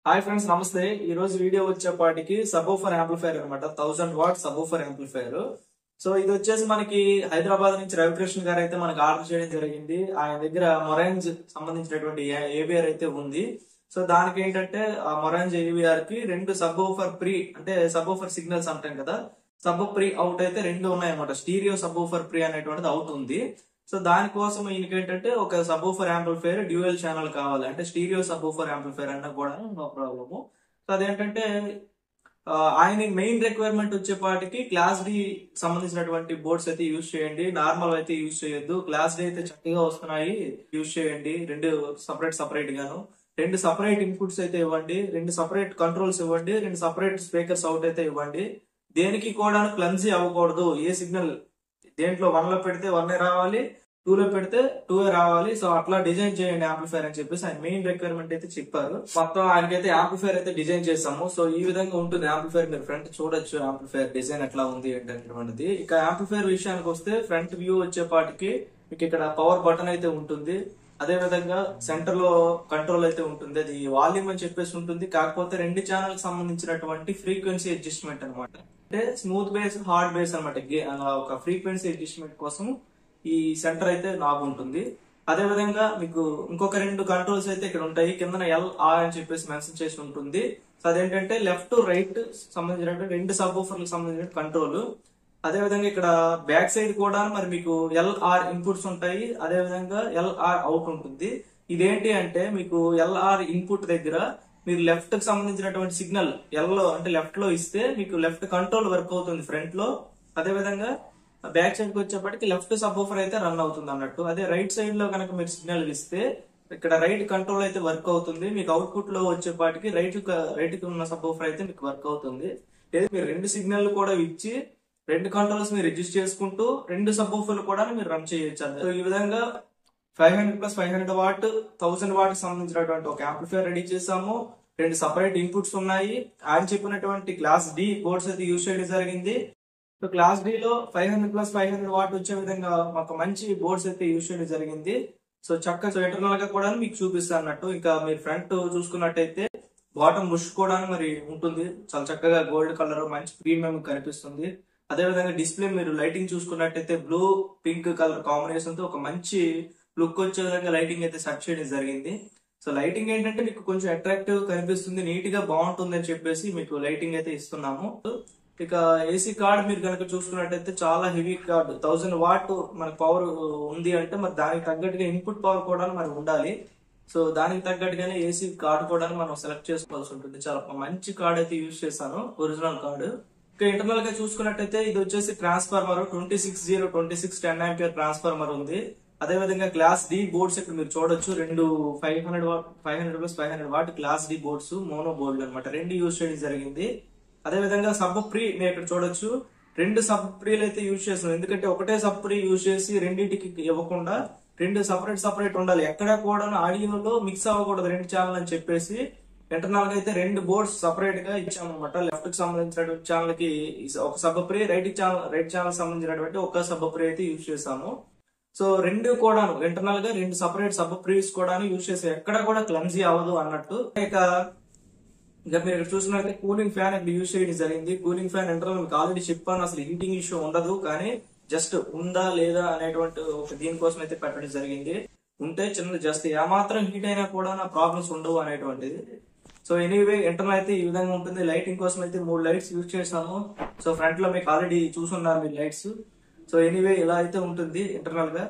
Hi friends, నమస్తే. ఈ రోజు వీడియో వచ్చేపాటికి సబూఫర్ యాంప్లిఫైర్ అనమాట. 1000 వాట్ సబూఫర్ యాంప్లిఫైర్. సో ఇది వచ్చేసి మనకి హైదరాబాద్ నుంచి రవికృష్ణ గారు అయితే మనకి ఆర్డర్ చేయడం జరిగింది. ఆయన దగ్గర మొరాంజ్ సంబంధించినటువంటి ఏబిఆర్ అయితే ఉంది. సో దానికి ఏంటంటే ఆ మొరాంజ్ ఏబిఆర్ కి రెండు సబూఫర్ ప్రీ అంటే సబూఫర్ సిగ్నల్స్ అంటాం కదా, సబ్ ప్రీ అవుట్ అయితే రెండు ఉన్నాయన్నమాట. స్టీరియో సబూఫర్ ప్రీ అనేటువంటిది అవుట్ ఉంది. సో దానికోసం ఈయనకి ఏంటంటే ఒక సబూఫర్ యాంప్లిఫైర్ డ్యూయల్ ఛానల్ కావాలి, అంటే స్టీరియో సబూఫర్ యాంప్లిఫైర్ అన్నా కూడా నో ప్రాబ్లము. సో అదేంటంటే ఆయన మెయిన్ రిక్వైర్మెంట్ వచ్చేపాటికి క్లాస్ డి సంబంధించినటువంటి బోర్డ్స్ అయితే యూజ్ చేయండి, నార్మల్ అయితే యూజ్ చేయొద్దు. క్లాస్ డి అయితే చక్కగా వస్తున్నాయి, యూజ్ చేయండి. రెండు సపరేట్ గాను రెండు సపరేట్ ఇన్పుట్స్ అయితే ఇవ్వండి, రెండు సపరేట్ కంట్రోల్స్ ఇవ్వండి, రెండు సపరేట్ స్పీకర్స్ అవుట్ అయితే ఇవ్వండి. దేనికి కూడా క్లమ్జీ అవ్వకూడదు. ఏ సిగ్నల్ దేంట్లో 1 లో పెడితే 1 రావాలి, 2 లో పెడితే 2 రావాలి. సో అట్లా డిజైన్ చేయండి యాంప్లిఫైర్ అని చెప్పేసి ఆయన మెయిన్ రిక్వైర్మెంట్ అయితే చెప్పారు. మొత్తం ఆయనకైతే యాంప్లిఫైర్ అయితే డిజైన్ చేసాము. సో ఈ విధంగా ఉంటుంది యాంప్లిఫైర్. మీరు ఫ్రంట్ చూడొచ్చు యాంప్లిఫైర్ డిజైన్ ఎట్లా ఉంది ఏంటనేటువంటిది. ఇక యాంప్లిఫైర్ విషయానికి వస్తే ఫ్రంట్ వ్యూ వచ్చేపాటికి మీకు ఇక్కడ పవర్ బటన్ అయితే ఉంటుంది. అదే విధంగా సెంటర్ లో కంట్రోల్ అయితే ఉంటుంది. అది వాల్యూమ్ అని చెప్పేసి ఉంటుంది. కాకపోతే రెండు ఛానల్ కి సంబంధించినటువంటి ఫ్రీక్వెన్సీ అడ్జస్ట్మెంట్ అనమాట. అంటే స్మూత్ బేస్, హార్డ్ బేస్ అనమాట. ఒక ఫ్రీక్వెన్సీ అడ్జస్ట్మెంట్ కోసం ఈ సెంటర్ అయితే నాబ్ ఉంటుంది. అదే విధంగా మీకు ఇంకొక రెండు కంట్రోల్స్ అయితే ఇక్కడ ఉంటాయి. కింద LR అని చెప్పేసి మెన్షన్ చేసి ఉంటుంది. సో అదేంటంటే లెఫ్ట్ రైట్ సంబంధించినటువంటి రెండు సబ్ ఊఫర్లకు సంబంధించిన కంట్రోల్. అదే విధంగా ఇక్కడ బ్యాక్ సైడ్ కూడా మరి మీకు LR ఇన్పుట్స్ ఉంటాయి, అదే విధంగా LR అవుట్ ఉంటుంది. ఇదేంటి అంటే మీకు LR ఇన్పుట్ దగ్గర మీరు లెఫ్ట్ కి సంబంధించినటువంటి సిగ్నల్ ఎల్లో అంటే లెఫ్ట్ లో ఇస్తే మీకు లెఫ్ట్ కంట్రోల్ వర్క్ అవుతుంది ఫ్రంట్ లో. అదే విధంగా బ్యాక్ సైడ్ కి వచ్చేప్పటికి లెఫ్ట్ సబ్ అయితే రన్ అవుతుంది అన్నట్టు. అదే రైట్ సైడ్ లో కనుక మీరు సిగ్నల్ ఇస్తే ఇక్కడ రైట్ కంట్రోల్ అయితే వర్క్ అవుతుంది. మీకు అవుట్పుట్ లో వచ్చేపాటికి రైట్ కి ఉన్న సబ్ అయితే మీకు వర్క్ అవుతుంది. లేదా మీరు రెండు సిగ్నల్ కూడా ఇచ్చి రెండు కంట్రోల్స్ మీరు అడ్జస్ట్ చేసుకుంటూ రెండు సబ్ కూడా మీరు రన్ చేయొచ్చు. సో ఈ విధంగా 500+500 వాట్ 1000 వాట్ సంబంధించినటువంటి ఒక యాంప్లిఫైర్ రెడీ చేసాము. రెండు సపరేట్ ఇన్పుట్స్ ఉన్నాయి. ఆయన చెప్పినటువంటి క్లాస్ డి బోర్డ్స్ అయితే యూజ్ చేయడం జరిగింది. సో క్లాస్ డి లో 500+500 వాట్ వచ్చే విధంగా ఒక మంచి బోర్డ్స్ అయితే యూజ్ చేయడం జరిగింది. సో చక్కగా ఇంటర్నల్ గా కూడా మీకు చూపిస్తాను అన్నట్టు. ఇంకా మీరు ఫ్రంట్ చూసుకున్నట్టయితే బాటమ్ బుష్ కూడా మరి ఉంటుంది. చాలా చక్కగా గోల్డ్ కలర్ మంచి ప్రీమియం కనిపిస్తుంది. అదే విధంగా డిస్ప్లే మీరు లైటింగ్ చూసుకున్నట్టయితే బ్లూ పింక్ కలర్ కాంబినేషన్ తో ఒక మంచి లుక్ వచ్చే విధంగా లైటింగ్ అయితే సెట్ చేయడం జరిగింది. సో లైటింగ్ ఏంటంటే మీకు కొంచెం అట్రాక్టివ్ కనిపిస్తుంది, నీట్ గా బాగుంటుంది అని చెప్పేసి మీకు లైటింగ్ అయితే ఇస్తున్నాము. ఇక ఏసీ కార్డ్ మీరు కనుక చూసుకున్నట్టయితే చాలా హెవీ కార్డ్, 1000 వాట్ మనకు పవర్ ఉంది అంటే మరి దానికి తగ్గట్టుగా ఇన్పుట్ పవర్ కూడా మరి ఉండాలి. సో దానికి తగ్గట్టుగానే ఏసీ కార్డ్ కూడా మనం సెలెక్ట్ చేసుకోవాల్సి ఉంటుంది. చాలా మంచి కార్డ్ అయితే యూజ్ చేశాను, ఒరిజినల్ కార్డు. ఇక ఇంటర్నల్ గా చూసుకున్నట్టయితే ఇది వచ్చేసి ట్రాన్స్ఫార్మర్ 2602610 ఆంపియర్ ట్రాన్స్ఫార్మర్ ఉంది. అదే విధంగా క్లాస్ డి బోర్డ్స్ ఇక్కడ మీరు చూడొచ్చు. రెండు 500+500 watt class D boards, mono బోర్డులు అనమాట. రెండు యూజ్ చేయడం జరిగింది. అదే విధంగా సబ్ ప్రీ మీరు ఇక్కడ చూడొచ్చు. రెండు సబ్ ప్రీలు అయితే యూజ్ చేస్తున్నాం. ఎందుకంటే ఒకటే సబ్ ప్రీ యూజ్ చేసి రెండింటికి ఇవ్వకుండా రెండు సపరేట్ ఉండాలి. ఎక్కడ కూడా ఆడియోలో మిక్స్ అవ్వకూడదు రెండు ఛానల్ అని చెప్పేసి ఇంటర్నల్ గా అయితే రెండు బోర్డ్స్ సపరేట్ గా ఇచ్చామన్నమాట. లెఫ్ట్ కి సంబంధించినటువంటి ఛానల్ కి ఒక సబ్ ప్రీ, రైట్ ఛానల్ సంబంధించినటువంటి ఒక సబ్ ప్రీ అయితే యూజ్ చేసాము. సో రెండు కూడా ఇంటర్నల్ గా రెండు సపరేట్ సబ్ ప్రీస్ కూడా యూజ్ చేసి ఎక్కడ కూడా క్లమ్జీ అవ్వదు అన్నట్టు. ఇక మీరు ఇక్కడ చూసినట్లయితే కూలింగ్ ఫ్యాన్ ఇక్కడ యూజ్ చేయడం జరిగింది. కూలింగ్ ఫ్యాన్ ఇంటర్నల్ మీకు ఆల్రెడీ చెప్పాను, అసలు హీటింగ్ ఇష్యూ ఉండదు, కానీ జస్ట్ ఉందా లేదా అనేటువంటి ఒక దీనికోసం అయితే పెట్టడం జరిగింది. ఉంటే చిన్న జస్ట్ ఏమాత్రం హీట్ అయినా కూడా నా ప్రాబ్లమ్స్ ఉండవు అనేటువంటిది. సో ఎనీవే ఇంటర్నల్ అయితే ఈ విధంగా ఉంటుంది. లైటింగ్ కోసం అయితే 3 లైట్స్ యూజ్ చేసాము. సో ఫ్రంట్ లో మీకు ఆల్రెడీ చూసున్నారు మీరు లైట్స్. సో ఎనీవే ఇలా అయితే ఉంటుంది ఇంటర్నల్ గా.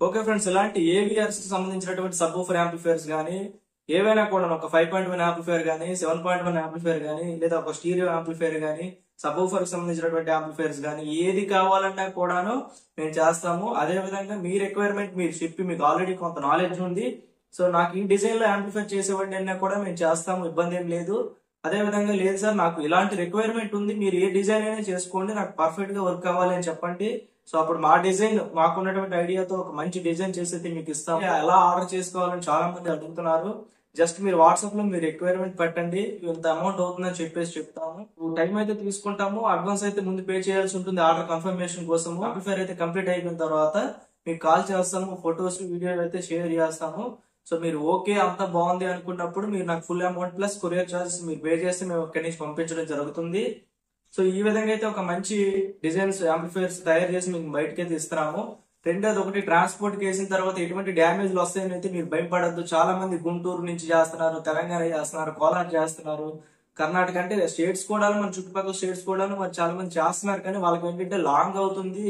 ఓకే ఫ్రెండ్స్, ఇలాంటి ఏవిఆర్స్ కి సంబంధించినటువంటి సబ్ ఊఫర్ యాంప్లిఫైర్స్ కానీ ఏవైనా కూడా ఒక 5.1 యాంప్లిఫైర్ కానీ 7.1 యాంప్లిఫైర్ కానీ లేదా ఒక స్టీరియో యాంప్లిఫైర్ కానీ సబ్ ఊఫర్ కి సంబంధించినటువంటి యాంప్లిఫైర్స్ కానీ ఏది కావాలన్నా కూడాను మేము చేస్తాము. అదే విధంగా మీ రిక్వైర్మెంట్ మీరు చెప్పి మీకు ఆల్రెడీ కొంత నాలెడ్జ్ ఉంది, సో నాకు ఈ డిజైన్ లో యాంప్లిఫైర్ చేసేవాడిని అన్నా కూడా మేము చేస్తాము, ఇబ్బంది ఏం లేదు. అదే విధంగా లేదు సార్ నాకు ఇలాంటి రిక్వైర్మెంట్ ఉంది, మీరు ఏ డిజైన్ అయినా చేసుకోండి, నాకు పర్ఫెక్ట్ గా వర్క్ అవ్వాలి అని చెప్పండి. సో అప్పుడు మా డిజైన్ మాకున్నటువంటి ఐడియాతో ఒక మంచి డిజైన్ చేసి మీకు ఇస్తాము. ఎలా ఆర్డర్ చేసుకోవాలని చాలా మంది అడుగుతున్నారు. జస్ట్ మీరు వాట్సాప్ లో మీరు రిక్వైర్మెంట్ పెట్టండి, ఇంత అమౌంట్ అవుతుందని చెప్పేసి చెప్తాము. టైం అయితే తీసుకుంటాము, అడ్వాన్స్ అయితే ముందు పే చేయాల్సి ఉంటుంది ఆర్డర్ కన్ఫర్మేషన్ కోసం. యాంప్లిఫైర్ అయితే కంప్లీట్ అయిపోయిన తర్వాత మీకు కాల్ చేస్తాము, ఫొటోస్ వీడియోలు అయితే షేర్ చేస్తాము. సో మీరు ఓకే అంత బాగుంది అనుకున్నప్పుడు మీరు నాకు full amount plus courier charges మీరు పే చేస్తే మేము ఇక్కడి నుంచి పంపించడం జరుగుతుంది. సో ఈ విధంగా అయితే ఒక మంచి డిజైన్స్ యాంప్లిఫైర్స్ తయారు చేసి మీకు బయటకైతే ఇస్తున్నాము. రెండోది ఒకటి, ట్రాన్స్పోర్ట్ కి వేసిన తర్వాత ఎటువంటి డ్యామేజ్లు వస్తాయని అయితే మీరు భయపడద్దు. చాలా మంది గుంటూరు నుంచి చేస్తున్నారు, తెలంగాణ చేస్తున్నారు, కోలార్ చేస్తున్నారు, కర్ణాటక అంటే స్టేట్స్ కూడా మన చుట్టుపక్కల స్టేట్స్ కూడా మరి చాలా మంది చేస్తున్నారు. కానీ వాళ్ళకి ఏంటంటే లాంగ్ అవుతుంది,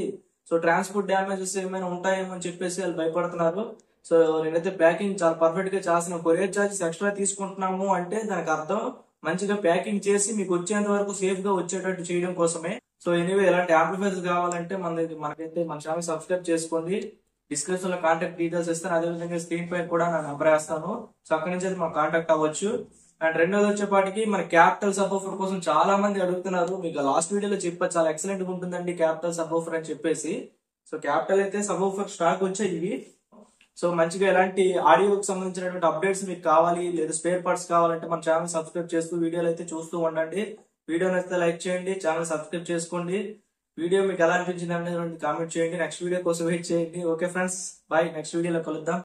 సో ట్రాన్స్పోర్ట్ డ్యామేజెస్ ఏమైనా ఉంటాయేమో అని చెప్పేసి వాళ్ళు భయపడుతున్నారు. సో నేనైతే ప్యాకింగ్ చాలా పర్ఫెక్ట్ గా చేస్తున్నాను. కొరియర్ చార్జెస్ ఎక్స్ట్రా తీసుకుంటున్నాము అంటే దానికి అర్థం మంచిగా ప్యాకింగ్ చేసి మీకు వచ్చేంత వరకు సేఫ్ గా వచ్చేటట్టు చేయడం కోసమే. సో ఎనీవే ఇలాంటి యాంప్లిఫైర్స్ కావాలంటే మనకైతే మన ఛానల్ సబ్స్క్రైబ్ చేసుకోండి. డిస్క్రిప్షన్ లో కాంటాక్ట్ డీటెయిల్స్ ఇస్తాను, అదేవిధంగా స్క్రీన్ పై కూడా నా నెంబర్ వేస్తాను. సో అక్కడి నుంచి అయితే మాకు కాంటాక్ట్ అవ్వచ్చు. అండ్ రెండోది వచ్చేపాటికి మన క్యాపిటల్ సబ్వూఫర్ కోసం చాలా మంది అడుగుతున్నారు. మీకు లాస్ట్ వీడియోలో చెప్పా చాలా ఎక్సలెంట్ గా ఉంటుందండి క్యాపిటల్ సబ్వూఫర్ అని చెప్పేసి. సో క్యాపిటల్ అయితే సబ్వూఫర్ స్టాక్ వచ్చాయి ఇవి. సో మంచిగా ఎలాంటి ఆడియోకి సంబంధించినటువంటి అప్డేట్స్ మీకు కావాలి లేదా స్పేర్ పార్ట్స్ కావాలంటే మన ఛానల్ సబ్స్క్రైబ్ చేస్తూ వీడియోలు అయితే చూస్తూ ఉండండి. వీడియో నచ్చితే లైక్ చేయండి, ఛానల్ సబ్స్క్రైబ్ చేసుకోండి. వీడియో మీకు ఎలా అనిపించింది అనేది కామెంట్ చేయండి. నెక్స్ట్ వీడియో కోసం వెయిట్ చేయండి. Okay friends, bye. నెక్స్ట్ వీడియోలో కలుద్దాం.